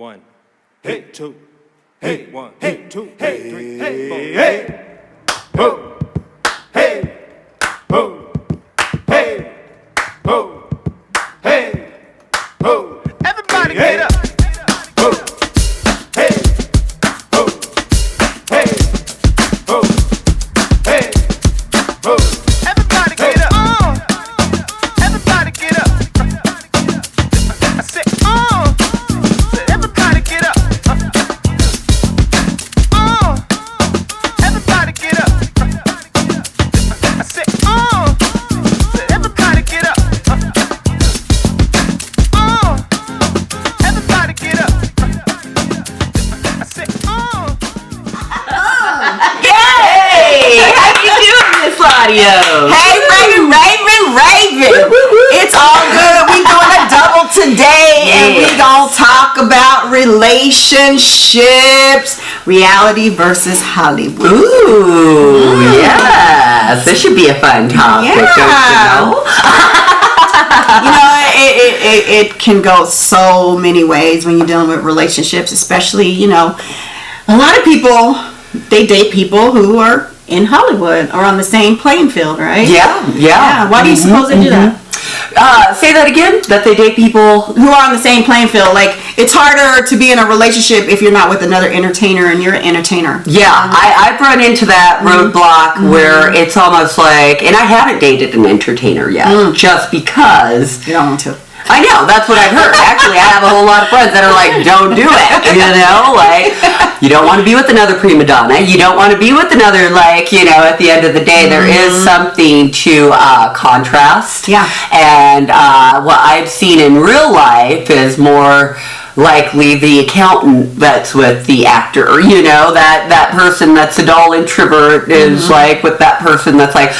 One, hey, two, hey, one, hey, two, hey, three, hey, four, hey, ho, hey, ho, hey, ho, hey, ho. Everybody get up. Ho, hey, ho, hey, ho, hey, ho. Everybody get up. Everybody get up. I said, everybody get up. Everybody get up. I said, everybody get up. Everybody get up. I said, Yay! How you doing, Miss LaDios? Hey, Rav'n. It's all good. We doing a double today, and we gonna talk about relationships, reality versus Hollywood. Ooh, yes. This should be a fun topic, don't you know? You know, it can go so many ways when you're dealing with relationships, especially, you know, a lot of people, they date people who are in Hollywood or on the same playing field, right? Yeah. Why do you suppose they do that? Say that again? That they date people Who are on the same playing field. Like, it's harder to be in a relationship if you're not with another entertainer and you're an entertainer. Yeah, I've run into that roadblock where it's almost like, and I haven't dated an entertainer yet, just because. You don't want to. I know, that's what I've heard. Actually, I have a whole lot of friends that are like, don't do it, you know? Like, you don't want to be with another prima donna. You don't want to be with another, like, you know, at the end of the day, there is something to contrast. Yeah. And what I've seen in real life is more likely the accountant that's with the actor, you know, that person that's a dull introvert is like with that person that's like,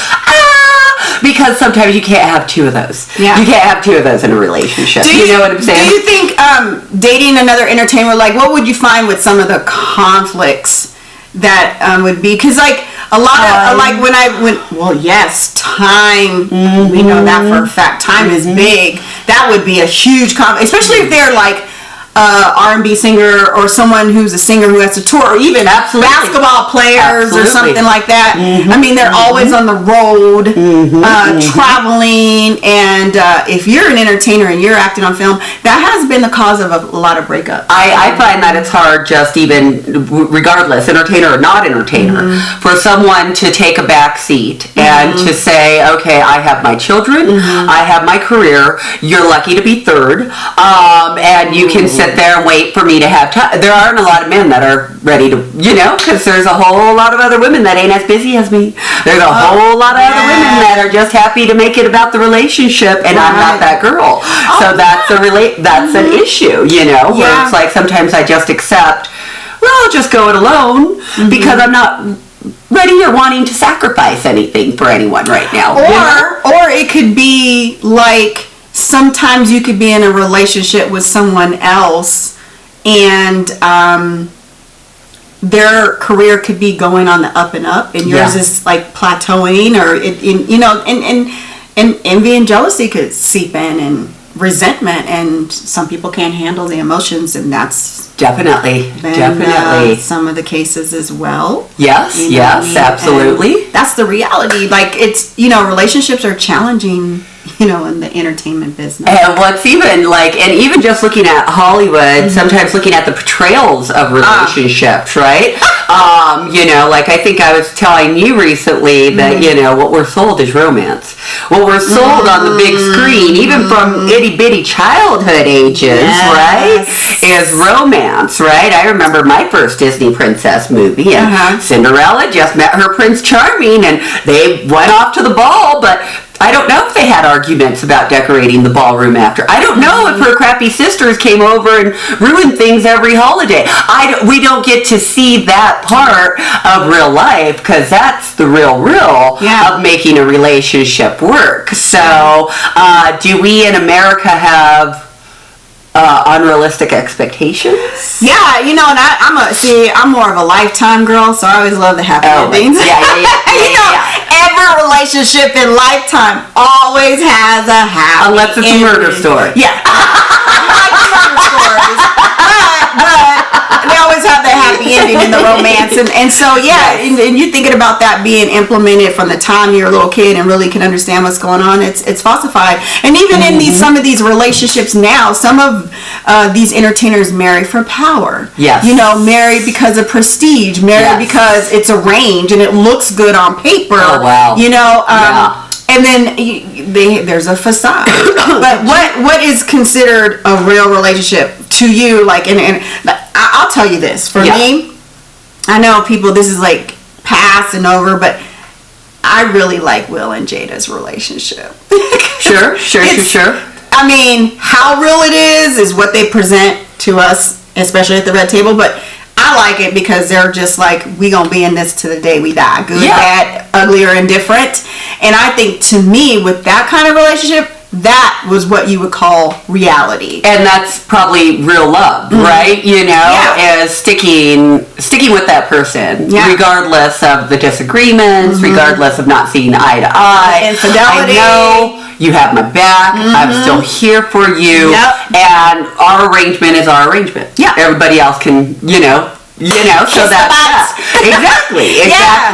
because sometimes you can't have two of those. Yeah. You can't have two of those in a relationship. You know what I'm saying? Do you think dating another entertainer, like, what would you find with some of the conflicts that would be? Because, like, a lot of, like, time, we know that for a fact. Time is big. That would be a huge conflict, especially if they're, like, R&B singer or someone who's a singer who has to tour, or even basketball players or something like that. I mean, they're always on the road, traveling, and if you're an entertainer and you're acting on film, that has been the cause of a lot of breakups. I find that it's hard, just even regardless, entertainer or not entertainer, for someone to take a back seat and to say, okay, I have my children, I have my career, you're lucky to be third, and you can sit there and wait for me to have time. There aren't a lot of men that are ready to, you know, because there's a whole lot of other women that ain't as busy as me. There's a whole lot of other women that are just happy to make it about the relationship, and I'm not that girl. So that's an issue, you know, where it's like sometimes I just accept, well, I'll just go it alone because I'm not ready or wanting to sacrifice anything for anyone right now. Or it could be like, sometimes you could be in a relationship with someone else and their career could be going on the up and up, and yours is like plateauing, or and envy and jealousy could seep in, and resentment, and some people can't handle the emotions, and that's definitely some of the cases as well. Yes, you know what I mean? Absolutely. And that's the reality. Like, it's, you know, relationships are challenging, you know, in the entertainment business. And what's even like, and even just looking at Hollywood, sometimes looking at the portrayals of relationships, right? You know, like I think I was telling you recently that, you know, what we're sold is romance. What we're sold on the big screen, even from itty bitty childhood ages, right, is romance, right? I remember my first Disney princess movie, and Cinderella just met her Prince Charming, and they went off to the ball, but I don't know if they had arguments about decorating the ballroom after. I don't know if her crappy sisters came over and ruined things every holiday. We don't get to see that part of real life, because that's the real of making a relationship work. So, do we in America have unrealistic expectations? Yeah, you know, and I'm more of a Lifetime girl, so I always love the happy endings. Every relationship in Lifetime always has a happy unless it's ending. a murder story. Yeah. I like murder stories. But sitting in the romance. And so, yeah, and you're thinking about that being implemented from the time you're a little kid and really can understand what's going on. It's falsified. And even in some of these relationships now, some of these entertainers marry for power. Yes. You know, marry because of prestige, marry because it's arranged and it looks good on paper. Oh, wow. You know, and then there's a facade. But what is considered a real relationship to you? Like, and I'll tell you this. For me, I know people, this is like past and over, but I really like Will and Jada's relationship. Sure. I mean, how real it is what they present to us, especially at the red table, but I like it because they're just like, we gonna be in this to the day we die. Good, bad, ugly, or indifferent. And I think, to me, with that kind of relationship, that was what you would call reality. And that's probably real love, right? You know, is sticking with that person, regardless of the disagreements, regardless of not seeing eye to eye. Infidelity. I know you have my back. I'm still here for you. And our arrangement is our arrangement. Everybody else can, so that's exactly,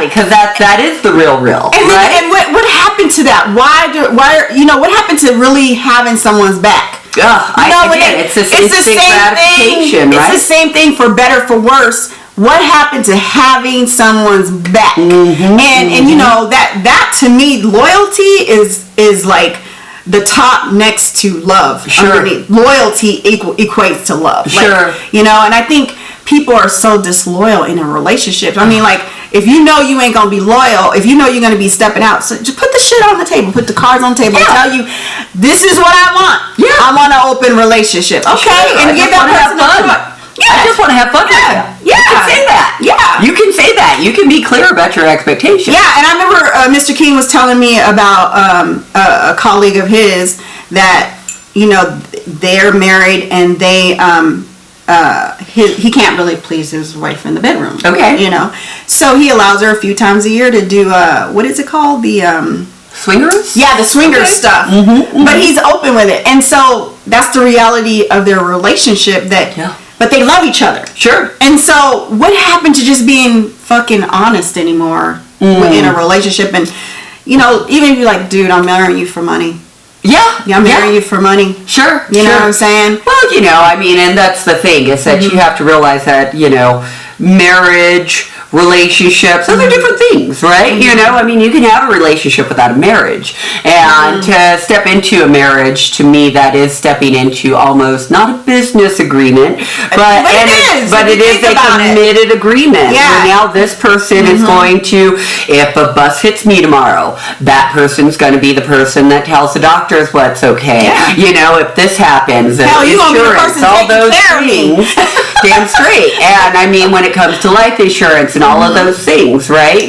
because that is the real, and right? And what happened to that? Why what happened to really having someone's back? It's the same gratification, thing. Right? It's the same thing, for better, for worse. What happened to having someone's back? And you know, that to me, loyalty is like the top next to love. Underneath. Loyalty equates to love. And I think people are so disloyal in a relationship. I mean, like, if you know you ain't gonna be loyal, if you know you're gonna be stepping out, so just put the shit on the table, put the cards on the table, and tell you, this is what I want. I want an open relationship. Okay, and give that person a choice. I just want to have fun with you. You can say that. You can say that. You can be clear about your expectations. And I remember Mr. King was telling me about a colleague of his that, they're married and they he can't really please his wife in the bedroom. Okay. So he allows her a few times a year to do what is it called? The swingers? Yeah, the swingers stuff. But he's open with it. And so that's the reality of their relationship, but they love each other. Sure. And so what happened to just being fucking honest anymore in a relationship? And even if you're like, dude, I'm marrying you for money. I'm marrying you for money. Sure. You know what I'm saying? Well, and that's the thing, is that you have to realize that, marriage, relationships, those are different things, right? You can have a relationship without a marriage. And to step into a marriage, to me, that is stepping into almost not a business agreement, but it is a committed agreement. Now this person is going to, if a bus hits me tomorrow, that person's going to be the person that tells the doctors what's okay. If this happens, insurance, all those things, damn straight. And when it comes to life insurance and all of those things, right?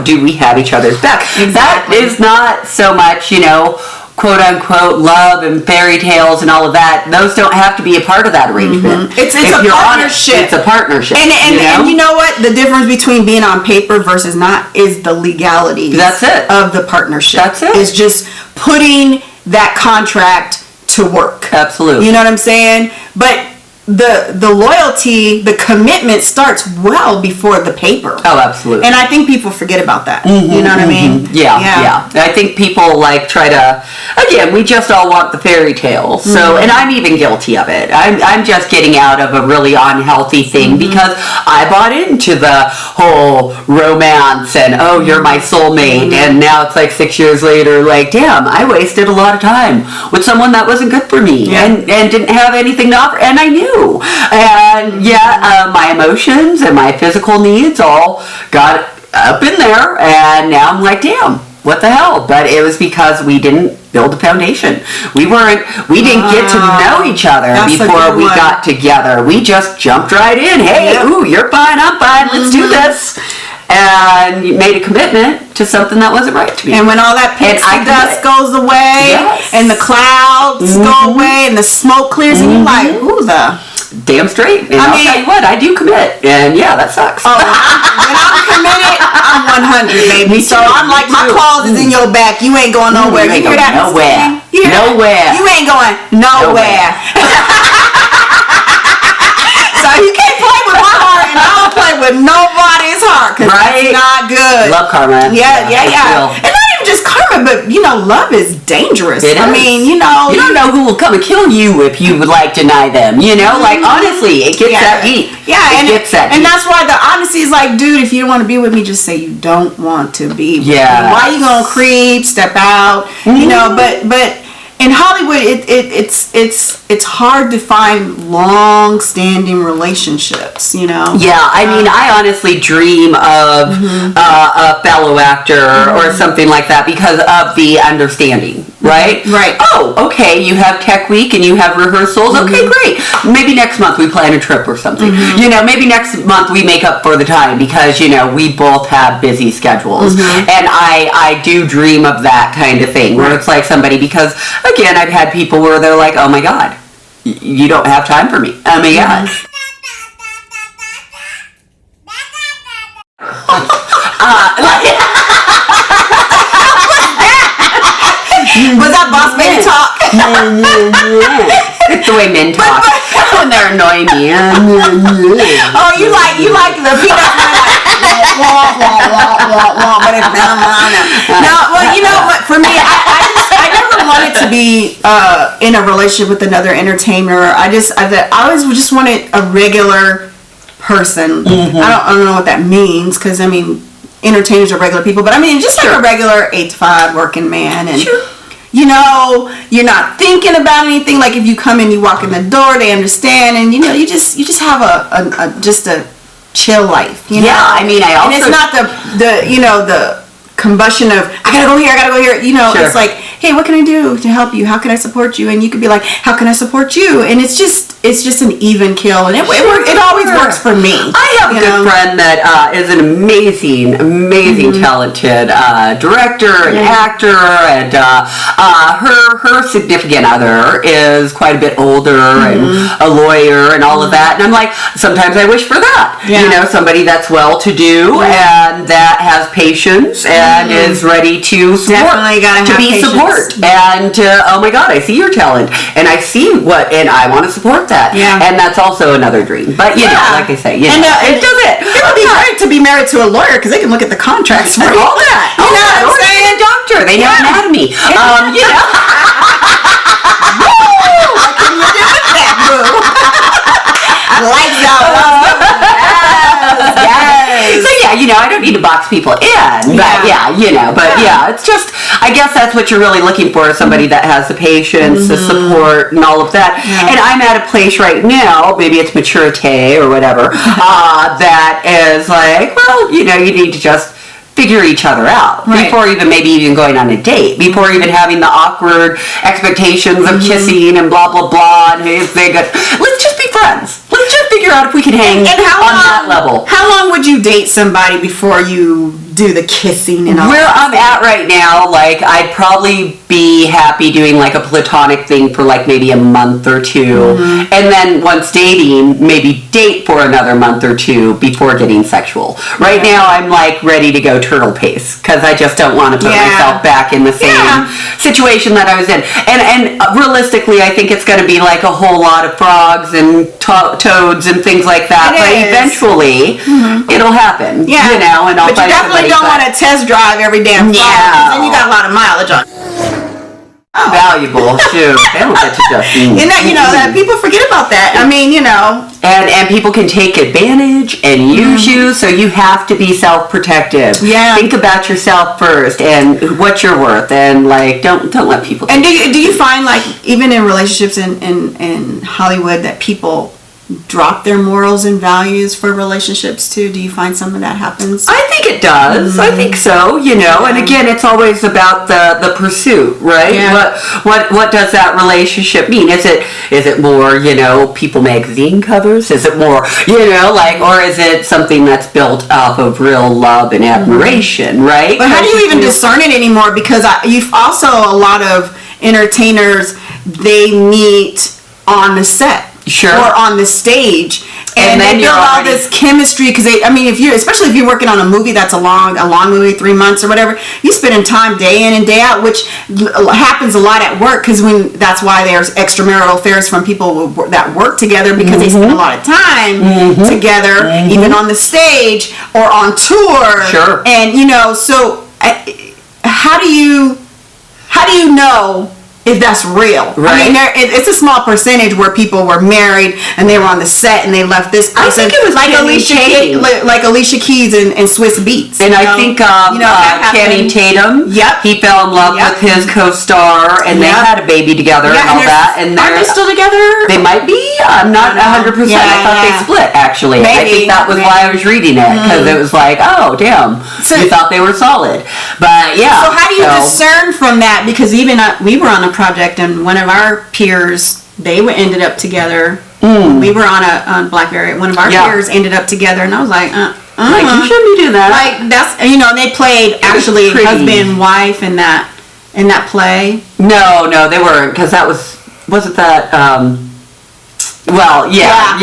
Do we have each other's back? Exactly. That is not so much, quote unquote love and fairy tales and all of that. Those don't have to be a part of that arrangement. It's a partnership. It's a partnership. And you know what? The difference between being on paper versus not is the legalities. That's it. Of the partnership. That's it. It's just putting that contract to work. Absolutely. You know what I'm saying? But the loyalty, the commitment starts well before the paper. Oh, absolutely. And I think people forget about that. You know what I mean? Yeah. I think people try to, again, we just all want the fairy tale. So, and I'm even guilty of it. I'm just getting out of a really unhealthy thing because I bought into the whole romance and, oh, you're my soulmate. And now it's like 6 years later, like, damn, I wasted a lot of time with someone that wasn't good for me and didn't have anything to offer. And I knew. And my emotions and my physical needs all got up in there, and now I'm like, damn, what the hell? But it was because we didn't build a foundation. We didn't get to know each other before we got together. We just jumped right in. Hey, ooh, you're fine, I'm fine, let's do this. And you made a commitment to something that wasn't right to me. And when all that pixie dust goes away, and the clouds go away, and the smoke clears, and you're like, ooh, the damn straight. And I'll tell you what, I do commit, and that sucks. Oh, when I'm committed, I'm 100, baby. So I'm like, my claws is in your back. You ain't going nowhere. You hear that? Nowhere. Nowhere. You ain't going nowhere. So you can't play with my heart, and I don't with nobody's heart, because Right? it's not good. Love karma. Yeah. Real. And not even just karma, but love is dangerous. It I is. mean, You don't know who will come and kill you if you would like deny them. Like honestly, it gets that deep. Yeah, it gets that deep. and that's why the honesty is like, dude, if you don't want to be with me, just say you don't want to be with me. Yeah. Why you gonna creep, step out? But in Hollywood, it's hard to find long-standing relationships. Yeah, I mean, I honestly dream of a fellow actor or something like that because of the understanding, right? Right. Oh, okay, you have tech week and you have rehearsals. Okay, great. Maybe next month we plan a trip or something. Maybe next month we make up for the time because, we both have busy schedules. And I do dream of that kind of thing where it's like somebody, because again, I've had people where they're like, oh my God, you don't have time for me. Oh my God. Was that boss baby talk? It's the way men talk when they're annoying me. Oh, you like the peanuts? But it's no. Well, what? For me, I never wanted to be in a relationship with another entertainer. I always just wanted a regular person. I don't know what that means, because entertainers are regular people, but just like a regular 8 to 5 working man, and you're not thinking about anything. Like if you come in, you walk in the door, they understand, and you just have a chill life. Yeah, I also, and it's not the combustion of I gotta go here. Sure. It's like, hey, what can I do to help you? How can I support you? And you could be like, how can I support you? And it's just an even kill, and it always works for me. I have a good friend that is an amazing talented director and actor, and her significant other is quite a bit older and a lawyer and all of that. And I'm like, sometimes I wish for that. Somebody that's well-to-do and that has patience and is ready to support. Definitely gotta have patience. Support. And oh my God, I see your talent, and I see and I want to support that. Yeah. And that's also another dream. But like I say, it does it. It would be great to be married to a lawyer, because they can look at the contracts for all that. You know what I'm saying? A doctor. They know anatomy. What can you do with that, boo? Lights out. Yes. So I don't need to box people in, but it's just, I guess that's what you're really looking for, is somebody that has the patience, the support, and all of that. And I'm at a place right now, maybe it's maturité or whatever, that is like, well, you need to just figure each other out before maybe even going on a date, before even having the awkward expectations of kissing and blah blah blah. And let's just be friends. Let's just figure out if we can hang on that level. How long would you date somebody before you do the kissing and all? Where I'm at right now, I'd probably be happy doing a platonic thing for maybe a month or two, and then once dating, maybe date for another month or two before getting sexual. Right now, I'm ready to go turtle pace, because I just don't want to put myself back in the same situation that I was in. And realistically, I think it's going to be a whole lot of frogs and toads and things like that. But eventually, it'll happen. Yeah. And I'll but you definitely don't want to test drive every damn frog, because then you got a lot of mileage on. Valuable, shoot. They don't get to just that people forget about that. And people can take advantage and use you, so you have to be self-protective. Yeah. Think about yourself first and what you're worth, and don't let people. And do you find even in relationships in Hollywood that people drop their morals and values for relationships too? Do you find some of that happens? I think it does. I think so. And again, it's always about the pursuit, right? Yeah. What does that relationship mean? Is it more People magazine covers? Is it more or is it something that's built off of real love and admiration, right? But how do you even discern it anymore? Because you've also, a lot of entertainers, they meet on the set. Sure. or on the stage. And then they you're build all already- this chemistry because especially if you're working on a movie that's a long movie, 3 months or whatever, you spending time day in and day out, which happens a lot at work because that's why there's extramarital affairs from people that work together because they spend a lot of time together, even on the stage or on tour. Sure. And so how do you know if that's real? Right. I mean, it's a small percentage where people were married and they were on the set and they left this person. I think it was like Channing like Alicia Keys and Swiss Beats. And I think that Channing happened. Tatum, Yep. he fell in love Yep. with his co-star, and they Yep. had a baby together and all that. And are they still together? They might be. I'm not 100%. Yeah, I thought yeah. they split, actually. I Maybe, think that was why I was reading it, because it was like, oh, damn. So- you thought they were solid. But, yeah. So how do you discern from that? Because even we were on a project and one of our peers, they ended up together. We were on Blackberry. One of our peers ended up together, and I was like, like, you shouldn't be doing that. Like that's and they played actually pretty. husband and wife in that play. No, they weren't, because that wasn't that, well, yeah.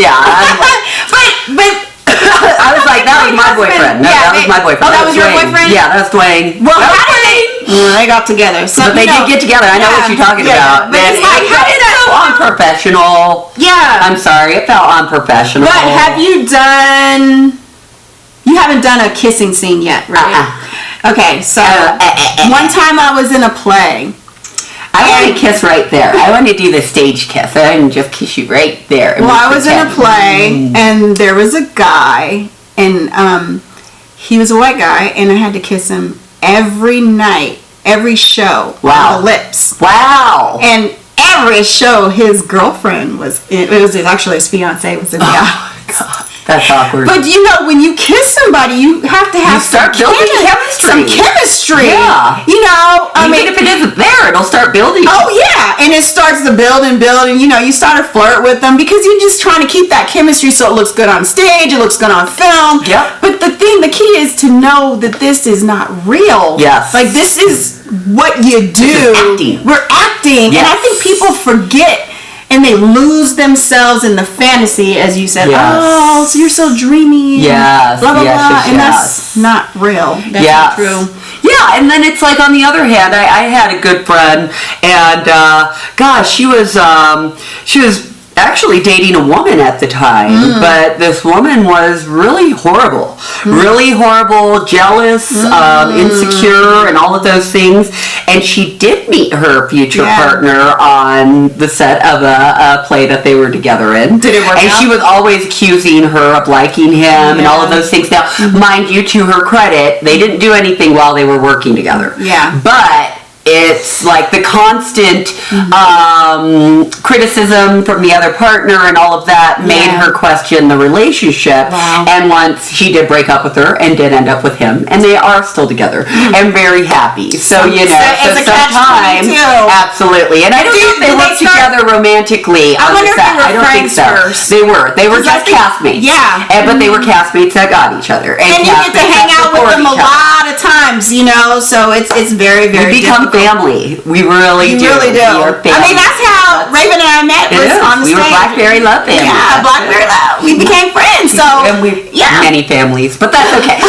but I was like, that was my boyfriend. No, that was my boyfriend. Oh, that was your Dwayne. boyfriend? Yeah, that was Dwayne. Well, That was how did Dwayne. they got together? So, But they did get together. I know what you're talking about. But it's like, how did that so unprofessional. Yeah. I'm sorry, it felt unprofessional. But you haven't done a kissing scene yet, right? Okay, so one time I was in a play. I want to kiss right there. I want to do the stage kiss. I want to just kiss you right there. Well, I was in a play, and there was a guy, and he was a white guy, and I had to kiss him every night, every show. Wow. On the lips. Wow. And every show, his girlfriend was in. It was actually his fiance was in the God, that's awkward. But when you kiss somebody, you have to have start building chemistry. Some chemistry. Yeah. Even if it isn't there, it'll start building. Oh yeah, and it starts to build and build, and you start to flirt with them because you're just trying to keep that chemistry so it looks good on stage, it looks good on film. Yep. But the key is to know that this is not real. Yes. Like this is what you do. This is acting. We're acting, Yes. and I think people forget. And they lose themselves in the fantasy, as you said. Yes. Oh, so you're so dreamy. Yes, Blah blah yes, blah, yes, and yes. that's not real. That's Yes. not true. Yeah, and then it's like on the other hand, I had a good friend, and gosh, she was actually dating a woman at the time, but this woman was really horrible, jealous, insecure, and all of those things. And she did meet her future partner on the set of a play that they were together in. Did it work And out? she was always accusing her of liking him and all of those things. Now, mind you, to her credit, they didn't do anything while they were working together. Yeah. But it's like the constant criticism from the other partner and all of that made her question the relationship. Wow. And once he did break up with her and did end up with him, and they are still together and very happy. So it's a sometimes, catch-22. absolutely. And I don't know if they worked together romantically on wonder the if set. they were I don't think friends so. first. They were I just think- castmates. yeah. But they were castmates that got each other. And you get to castmates hang that out with support them a each other. lot of times, so it's very, very We become difficult. family. We really You do. really do. We are family. I mean, that's how Rav'n and I met It was is. on the We stage. were Blackberry Love family. Yeah, Blackberry Love. We became friends, so And we yeah. many families, but that's okay.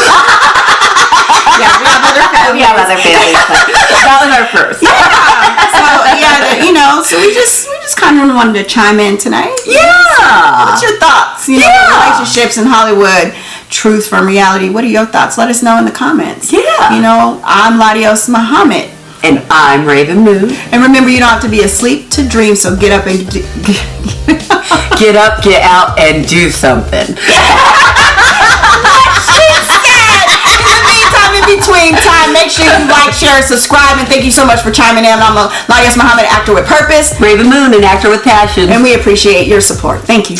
Yeah, we have other families. We have other families. But that was our first. So we just kind of wanted to chime in tonight. Yeah. What's your thoughts? Relationships in Hollywood, truth from reality. What are your thoughts? Let us know in the comments. Yeah. I'm LaDios Muhammad. And I'm Rav'n Moon. And remember, you don't have to be asleep to dream, so get up and Get up, get out, and do something. In between time, make sure you like, share, and subscribe, and thank you so much for chiming in. I'm LaDios Muhammad, actor with purpose, Rav'n Moon, an actor with passion. and we appreciate your support. Thank you.